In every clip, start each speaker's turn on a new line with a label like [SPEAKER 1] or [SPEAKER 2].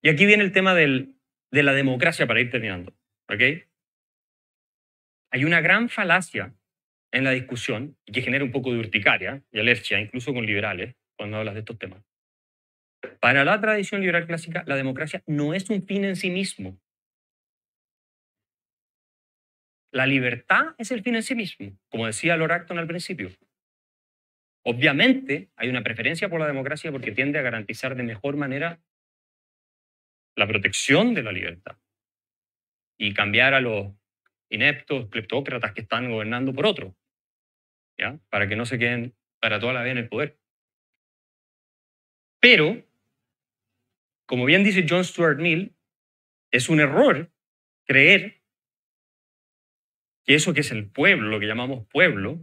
[SPEAKER 1] Y aquí viene el tema de la democracia para ir terminando. ¿Ok? Hay una gran falacia en la discusión y que genera un poco de urticaria y alergia, incluso con liberales, cuando hablas de estos temas. Para la tradición liberal clásica, la democracia no es un fin en sí mismo. La libertad es el fin en sí mismo, como decía Lord Acton al principio. Obviamente hay una preferencia por la democracia porque tiende a garantizar de mejor manera la protección de la libertad y cambiar a los ineptos cleptócratas que están gobernando por otro, ¿ya? Para que no se queden para toda la vida en el poder. Pero, como bien dice John Stuart Mill, es un error creer que eso que es el pueblo, lo que llamamos pueblo,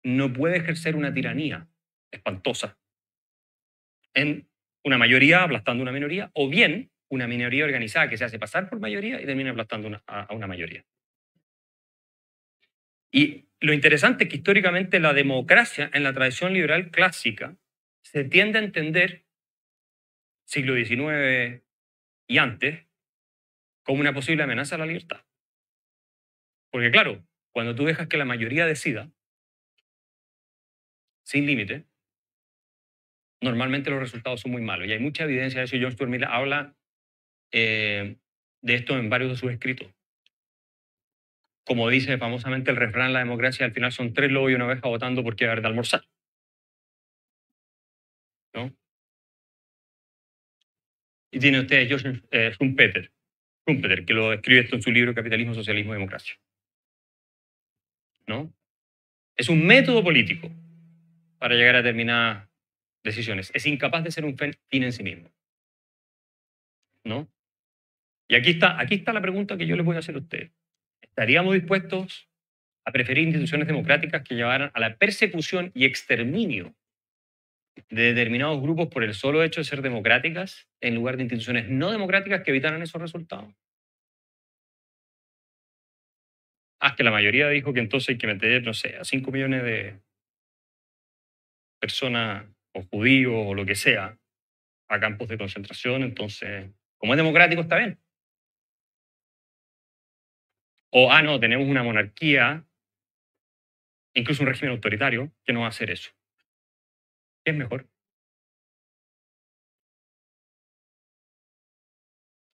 [SPEAKER 1] no puede ejercer una tiranía espantosa en una mayoría aplastando una minoría, o bien una minoría organizada que se hace pasar por mayoría y termina aplastando a una mayoría. Y lo interesante es que históricamente la democracia en la tradición liberal clásica se tiende a entender, siglo XIX y antes, como una posible amenaza a la libertad. Porque claro, cuando tú dejas que la mayoría decida, sin límite, normalmente los resultados son muy malos. Y hay mucha evidencia de eso. John Stuart Mill habla de esto en varios de sus escritos. Como dice famosamente el refrán, la democracia al final son 3 lobos y una oveja votando por qué haber de almorzar, ¿no? Y tiene usted Joseph Schumpeter, que lo escribe esto en su libro Capitalismo, Socialismo y Democracia, ¿no? Es un método político para llegar a determinadas decisiones. Es incapaz de ser un fin en sí mismo, ¿no? Y aquí está la pregunta que yo les voy a hacer a ustedes. ¿Estaríamos dispuestos a preferir instituciones democráticas que llevaran a la persecución y exterminio de determinados grupos por el solo hecho de ser democráticas en lugar de instituciones no democráticas que evitaran esos resultados? Que la mayoría dijo que entonces hay que meter, no sé, a 5 millones de personas o judíos o lo que sea a campos de concentración, entonces, como es democrático, está bien. O, no, tenemos una monarquía, incluso un régimen autoritario, que no va a hacer eso. ¿Qué es mejor?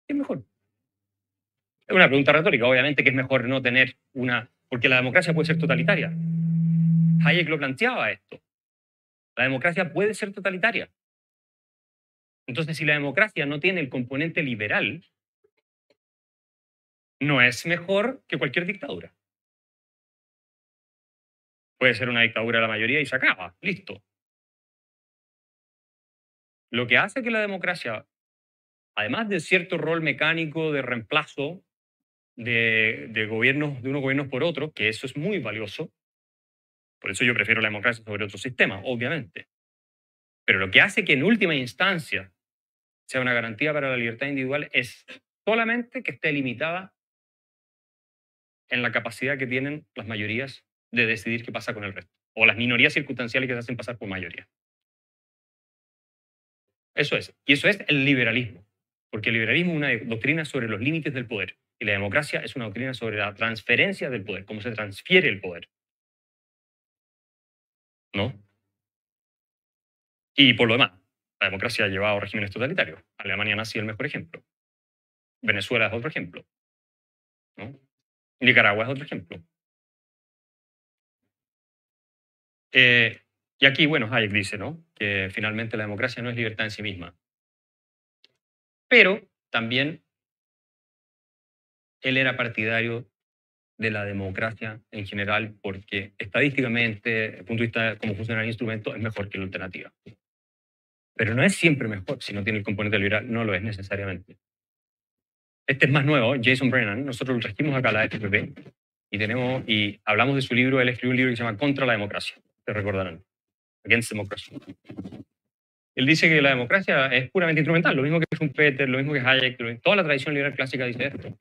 [SPEAKER 1] ¿Qué es mejor? Es una pregunta retórica, obviamente, que es mejor no tener una... Porque la democracia puede ser totalitaria. Hayek lo planteaba esto. La democracia puede ser totalitaria. Entonces, si la democracia no tiene el componente liberal, no es mejor que cualquier dictadura. Puede ser una dictadura de la mayoría y se acaba, listo. Lo que hace que la democracia, además de cierto rol mecánico de reemplazo de gobiernos, de unos gobiernos por otros, que eso es muy valioso, por eso yo prefiero la democracia sobre otros sistemas, obviamente. Pero lo que hace que en última instancia sea una garantía para la libertad individual es solamente que esté limitada en la capacidad que tienen las mayorías de decidir qué pasa con el resto, o las minorías circunstanciales que se hacen pasar por mayoría. Eso es. Y eso es el liberalismo. Porque el liberalismo es una doctrina sobre los límites del poder. Y la democracia es una doctrina sobre la transferencia del poder, cómo se transfiere el poder. ¿No? Y por lo demás, la democracia ha llevado a regímenes totalitarios. Alemania nazi es el mejor ejemplo. Venezuela es otro ejemplo. ¿No? Nicaragua es otro ejemplo. Y aquí, bueno, Hayek dice, ¿no? Que finalmente la democracia no es libertad en sí misma. Pero también él era partidario de la democracia en general porque estadísticamente, desde el punto de vista de cómo funciona el instrumento, es mejor que la alternativa. Pero no es siempre mejor si no tiene el componente liberal, no lo es necesariamente. Este es más nuevo, Jason Brennan, nosotros lo trajimos acá a la FPP y hablamos de su libro, él escribió un libro que se llama Contra la democracia, te recordarán, Against Democracy. Él dice que la democracia es puramente instrumental, lo mismo que Schumpeter, lo mismo que Hayek, toda la tradición liberal clásica dice esto.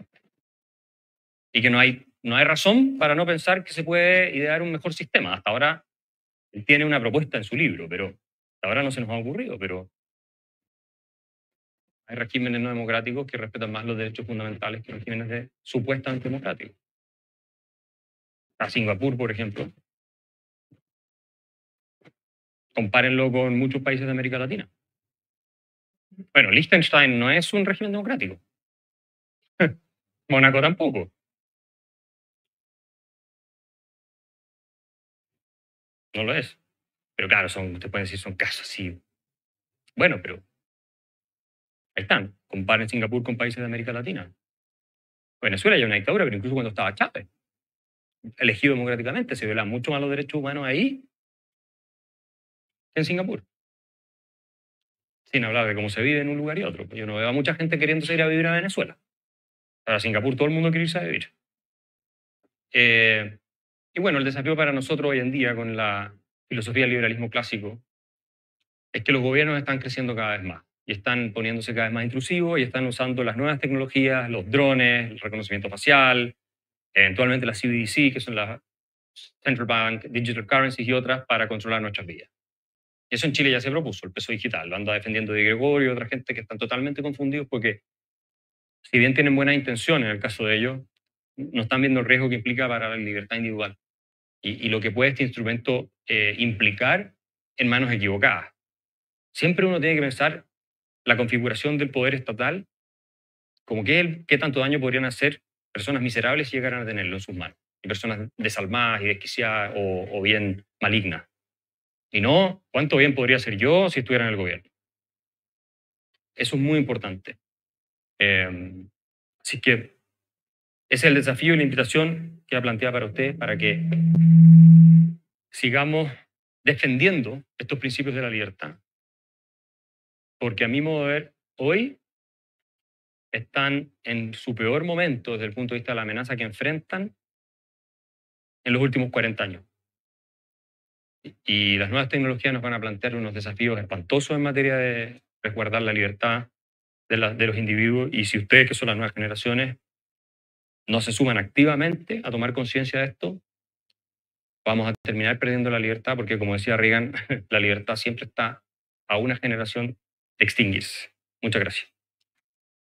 [SPEAKER 1] Y que no hay razón para no pensar que se puede idear un mejor sistema. Hasta ahora él tiene una propuesta en su libro, pero hasta ahora no se nos ha ocurrido, pero Hay regímenes no democráticos que respetan más los derechos fundamentales que regímenes supuestamente democráticos. A Singapur, por ejemplo, compárenlo con muchos países de América Latina. Bueno, Liechtenstein no es un régimen democrático. Mónaco tampoco. No lo es. Pero claro, ustedes pueden decir, son casos así. Bueno, pero ahí están. Comparen Singapur con países de América Latina. Venezuela ya una dictadura, pero incluso cuando estaba Chávez, elegido democráticamente, se violan mucho más los derechos humanos ahí que en Singapur. Sin hablar de cómo se vive en un lugar y otro. Yo no veo a mucha gente queriéndose ir a vivir a Venezuela. Para Singapur todo el mundo quiere irse a vivir. Y bueno, el desafío para nosotros hoy en día con la filosofía del liberalismo clásico es que los gobiernos están creciendo cada vez más y están poniéndose cada vez más intrusivos y están usando las nuevas tecnologías, los drones, el reconocimiento facial, eventualmente las CBDC, que son las Central Bank Digital Currencies y otras, para controlar nuestras vidas. Y eso en Chile ya se propuso, el peso digital. Lo anda defendiendo Di Gregorio y otra gente que están totalmente confundidos porque, si bien tienen buenas intenciones en el caso de ellos, no están viendo el riesgo que implica para la libertad individual y lo que puede este instrumento implicar en manos equivocadas. Siempre uno tiene que pensar la configuración del poder estatal como qué tanto daño podrían hacer personas miserables si llegaran a tenerlo en sus manos, y personas desalmadas y desquiciadas o bien malignas. Y no, ¿cuánto bien podría hacer yo si estuviera en el gobierno? Eso es muy importante. Así que ese es el desafío y la invitación que ha planteado para usted, para que sigamos defendiendo estos principios de la libertad, porque a mi modo de ver, hoy están en su peor momento desde el punto de vista de la amenaza que enfrentan en los últimos 40 años. Y las nuevas tecnologías nos van a plantear unos desafíos espantosos en materia de resguardar la libertad de los individuos. Y si ustedes, que son las nuevas generaciones, no se suman activamente a tomar conciencia de esto, vamos a terminar perdiendo la libertad, porque como decía Reagan, la libertad siempre está a una generación de extinguirse. Muchas gracias.